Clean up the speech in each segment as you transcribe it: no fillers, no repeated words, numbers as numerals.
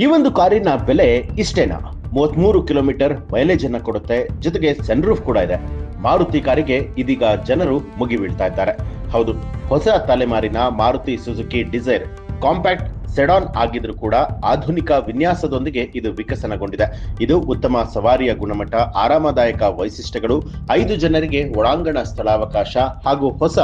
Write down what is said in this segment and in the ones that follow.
ಈ ಒಂದು ಕಾರಿನ ಬೆಲೆ ಇಷ್ಟೇನಾ? 33 ಕಿಲೋಮೀಟರ್ ಮೈಲೇಜ್ ಅನ್ನ ಕೊಡುತ್ತೆ, ಜೊತೆಗೆ ಸನ್ರೂಫ್ ಕೂಡ ಇದೆ. ಮಾರುತಿ ಕಾರಿಗೆ ಇದೀಗ ಜನರು ಮುಗಿಬೀಳ್ತಾ ಇದ್ದಾರೆ. ಹೌದು, ಹೊಸ ತಲೆಮಾರಿನ Maruti Suzuki Dzire compact sedan ಆಗಿದ್ರೂ ಕೂಡ ಆಧುನಿಕ ವಿನ್ಯಾಸದೊಂದಿಗೆ ಇದು ವಿಕಸನಗೊಂಡಿದೆ. ಇದು ಉತ್ತಮ ಸವಾರಿಯ ಗುಣಮಟ್ಟ, ಆರಾಮದಾಯಕ ವೈಶಿಷ್ಟ್ಯಗಳು, 5 ಜನರಿಗೆ ಒಳಾಂಗಣ ಸ್ಥಳಾವಕಾಶ ಹಾಗೂ ಹೊಸ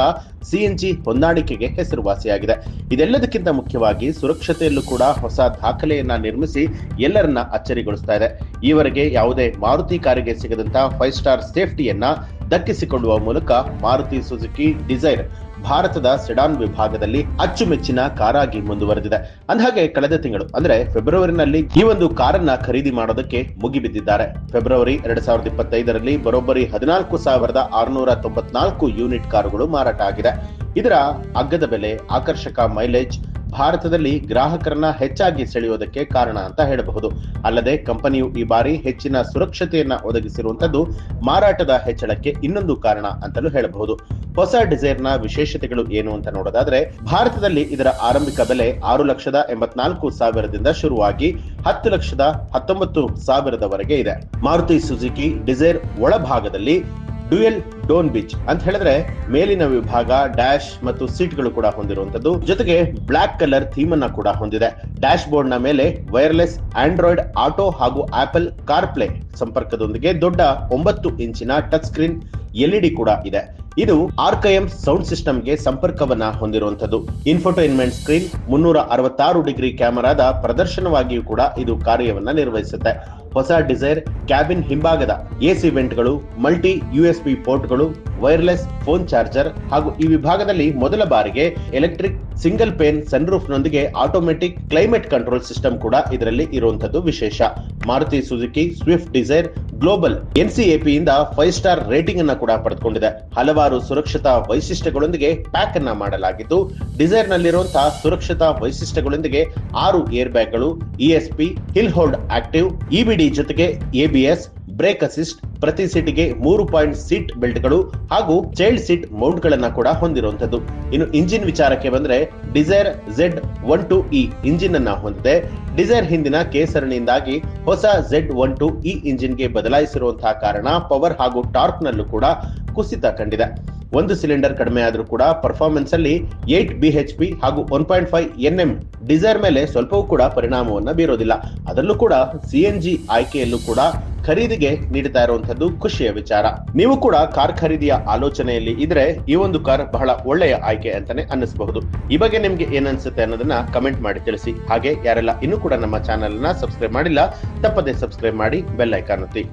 ಸಿಎನ್ಜಿ ಹೊಂದಾಣಿಕೆಗೆ ಹೆಸರುವಾಸಿಯಾಗಿದೆ. ಇದೆಲ್ಲದಕ್ಕಿಂತ ಮುಖ್ಯವಾಗಿ ಸುರಕ್ಷತೆಯಲ್ಲೂ ಕೂಡ ಹೊಸ ದಾಖಲೆಯನ್ನ ನಿರ್ಮಿಸಿ ಎಲ್ಲರನ್ನ ಅಚ್ಚರಿಗೊಳಿಸ್ತಾ ಇದೆ. ಈವರೆಗೆ ಯಾವುದೇ ಮಾರುತಿ ಕಾರಿಗೆ ಸಿಗದಂತ 5 ಸ್ಟಾರ್ ಸೇಫ್ಟಿಯನ್ನ ದಕ್ಕಿಸಿಕೊಳ್ಳುವ ಮೂಲಕ ಮಾರುತಿ ಸುಜುಕಿ ಡಿಸೈರ್ ಭಾರತದ ಸೆಡಾನ್ ವಿಭಾಗದಲ್ಲಿ ಅಚ್ಚುಮೆಚ್ಚಿನ ಕಾರಾಗಿ ಮುಂದುವರೆದಿದೆ. ಅಂದಹಾಗೆ ಕಳೆದ ತಿಂಗಳು ಅಂದ್ರೆ ಫೆಬ್ರವರಿನಲ್ಲಿ ಈ ಒಂದು ಕಾರನ್ನ ಖರೀದಿ ಮಾಡೋದಕ್ಕೆ ಮುಗಿಬಿದ್ದಿದ್ದಾರೆ. ಫೆಬ್ರವರಿ 2025ರಲ್ಲಿ ಬರೋಬ್ಬರಿ 14,694 ಯೂನಿಟ್ ಕಾರುಗಳು ಮಾರಾಟ ಆಗಿದೆ. ಇದರ ಅಗ್ಗದ ಬೆಲೆ, ಆಕರ್ಷಕ ಮೈಲೇಜ್ ಭಾರತದಲ್ಲಿ ಗ್ರಾಹಕರನ್ನ ಹೆಚ್ಚಾಗಿ ಸೆಳೆಯೋದಕ್ಕೆ ಕಾರಣ ಅಂತ ಹೇಳಬಹುದು. ಅಲ್ಲದೆ ಕಂಪನಿಯು ಈ ಬಾರಿ ಹೆಚ್ಚಿನ ಸುರಕ್ಷತೆಯನ್ನ ಒದಗಿಸಿರುವಂತದ್ದು ಮಾರಾಟದ ಹೆಚ್ಚಳಕ್ಕೆ ಇನ್ನೊಂದು ಕಾರಣ ಅಂತಲೂ ಹೇಳಬಹುದು. ಹೊಸ ಡಿಸೈರ್ನ ವಿಶೇಷತೆಗಳು ಏನು ಅಂತ ನೋಡೋದಾದ್ರೆ, ಭಾರತದಲ್ಲಿ ಇದರ ಆರಂಭಿಕ ಬೆಲೆ 6,84,000ದಿಂದ ಶುರುವಾಗಿ 10,19,000ವರೆಗೆ ಇದೆ. ಮಾರುತಿ ಸುಜುಕಿ ಡಿಸೈರ್ ಒಳಭಾಗದಲ್ಲಿ ಡ್ಯುಯಲ್ ಡೋನ್ ಬಿಚ್ ಅಂತ ಹೇಳಿದ್ರೆ ಮೇಲಿನ ವಿಭಾಗ ಡ್ಯಾಶ್ ಮತ್ತು ಸೀಟ್ಗಳು ಕೂಡ ಹೊಂದಿರುವಂತದ್ದು, ಜೊತೆಗೆ ಬ್ಲಾಕ್ ಕಲರ್ ಥೀಮ್ ಅನ್ನ ಕೂಡ ಹೊಂದಿದೆ. ಡ್ಯಾಶ್ ಬೋರ್ಡ್ ನ ಮೇಲೆ ವೈರ್ಲೆಸ್ ಆಂಡ್ರಾಯ್ಡ್ ಆಟೋ ಹಾಗೂ ಆಪಲ್ ಕಾರ್ ಪ್ಲೇ ಸಂಪರ್ಕದೊಂದಿಗೆ ದೊಡ್ಡ 9 ಇಂಚಿನ ಟಚ್ ಸ್ಕ್ರೀನ್ ಎಲ್ಇಡಿ ಕೂಡ ಇದೆ. ಇದು ಆರ್ಕೈಎಂ ಸೌಂಡ್ ಸಿಸ್ಟಮ್ಗೆ ಸಂಪರ್ಕವನ್ನ ಹೊಂದಿರುವಂತದ್ದು. ಇನ್ಫೋಟೈನ್ಮೆಂಟ್ ಸ್ಕ್ರೀನ್, 366 ಡಿಗ್ರಿ ಕ್ಯಾಮೆರಾದ ಪ್ರದರ್ಶನವಾಗಿಯೂ ಕೂಡ ಇದು ಕಾರ್ಯವನ್ನ ನಿರ್ವಹಿಸುತ್ತೆ. ಹೊಸ ಡಿಸೈರ್ ಕ್ಯಾಬಿನ್ ಹಿಂಭಾಗದ ಎಸಿ ವೆಂಟ್ಗಳು, ಮಲ್ಟಿ ಯುಎಸ್ಬಿ ಪೋರ್ಟ್ಗಳು, ವೈರ್ಲೆಸ್ ಫೋನ್ ಚಾರ್ಜರ್ ಹಾಗೂ ಈ ವಿಭಾಗದಲ್ಲಿ ಮೊದಲ ಬಾರಿಗೆ ಎಲೆಕ್ಟ್ರಿಕ್ ಸಿಂಗಲ್ ಪೇನ್ ಸನ್ರೂಫ್ ನೊಂದಿಗೆ ಆಟೋಮೆಟಿಕ್ ಕ್ಲೈಮೇಟ್ ಕಂಟ್ರೋಲ್ ಸಿಸ್ಟಮ್ ಕೂಡ ಇದರಲ್ಲಿ ಇರುವಂತದ್ದು ವಿಶೇಷ. Maruti Suzuki Swift Dzire global NCAP ಇಂದ 5 ಸ್ಟಾರ್ ರೇಟಿಂಗ್ ಅನ್ನ ಕೂಡ ಪಡೆದುಕೊಂಡಿದೆ. ಹಲವಾರು ಸುರಕ್ಷತಾ ವೈಶಿಷ್ಟ್ಯಗಳೊಂದಿಗೆ ಪ್ಯಾಕ್ ಅನ್ನ ಮಾಡಲಾಗಿದ್ದು, ಡಿಸೈರ್ ನಲ್ಲಿರುವಂತಹ ಸುರಕ್ಷತಾ ವೈಶಿಷ್ಟ್ಯಗಳೊಂದಿಗೆ 6 ಏರ್ ಬ್ಯಾಗ್ಗಳು, ESP, hill hold active, EBD ಜೊತೆಗೆ ಎಬಿಎಸ್, ಬ್ರೇಕ್ ಅಸಿಸ್ಟ್, ಪ್ರತಿ ಸೀಟಿಗೆ 3 ಪಾಯಿಂಟ್ ಸೀಟ್ ಬೆಲ್ಟ್ಗಳು ಹಾಗೂ ಚೈಲ್ಡ್ ಸೀಟ್ ಮೌಂಟ್ ಗಳನ್ನ ಕೂಡ ಹೊಂದಿರುವಂತದ್ದು. ಇನ್ನು ಇಂಜಿನ್ ವಿಚಾರಕ್ಕೆ ಬಂದ್ರೆ, ಡಿಸೈರ್ Z12E ಇಂಜಿನ್ ಅನ್ನ ಹೊಂದಿದೆ. ಡಿಸೈರ್ ಹಿಂದಿನ ಕೆ ಸರಣಿಯಿಂದಾಗಿ ಹೊಸ Z12E ಇಂಜಿನ್ಗೆ ಬದಲಾಯಿಸಿರುವಂತಹ ಕಾರಣ ಪವರ್ ಹಾಗೂ ಟಾರ್ಕ್ ನಲ್ಲೂ ಕೂಡ ಕುಸಿತ ಕಂಡಿದೆ. 1 ಸಿಲಿಂಡರ್ ಕಡಿಮೆ ಆದ್ರೂ ಕೂಡ ಪರ್ಫಾರ್ಮೆನ್ಸ್ ಅಲ್ಲಿ 8 BHP ಹಾಗೂ 1.5 NM ಡಿಸೈರ್ ಮೇಲೆ ಸ್ವಲ್ಪವೂ ಕೂಡ ಪರಿಣಾಮವನ್ನ ಬೀರೋದಿಲ್ಲ. ಅದರಲ್ಲೂ ಕೂಡ ಸಿಎನ್ಜಿ ಆಯ್ಕೆಯಲ್ಲೂ ಕೂಡ ಖರೀದಿಗೆ ನೀಡುತ್ತಾ ಇರುವಂತದ್ದು ಖುಷಿಯ ವಿಚಾರ. ನೀವು ಕೂಡ ಕಾರ್ ಖರೀದಿಯ ಆಲೋಚನೆಯಲ್ಲಿ ಇದ್ರೆ ಈ ಒಂದು ಕಾರ್ ಬಹಳ ಒಳ್ಳೆಯ ಆಯ್ಕೆ ಅಂತಾನೆ ಅನ್ನಿಸಬಹುದು. ಈ ಬಗ್ಗೆ ನಿಮ್ಗೆ ಏನನ್ಸುತ್ತೆ ಅನ್ನೋದನ್ನ ಕಮೆಂಟ್ ಮಾಡಿ ತಿಳಿಸಿ. ಹಾಗೆ ಯಾರೆಲ್ಲ ಇನ್ನೂ ಕೂಡ ನಮ್ಮ ಚಾನೆಲ್ ನ ಸಬ್ಸ್ಕ್ರೈಬ್ ಮಾಡಿಲ್ಲ, ತಪ್ಪದೆ ಸಬ್ಸ್ಕ್ರೈಬ್ ಮಾಡಿ, ಬೆಲ್ ಐಕಾನ್ ಒತ್ತಿ.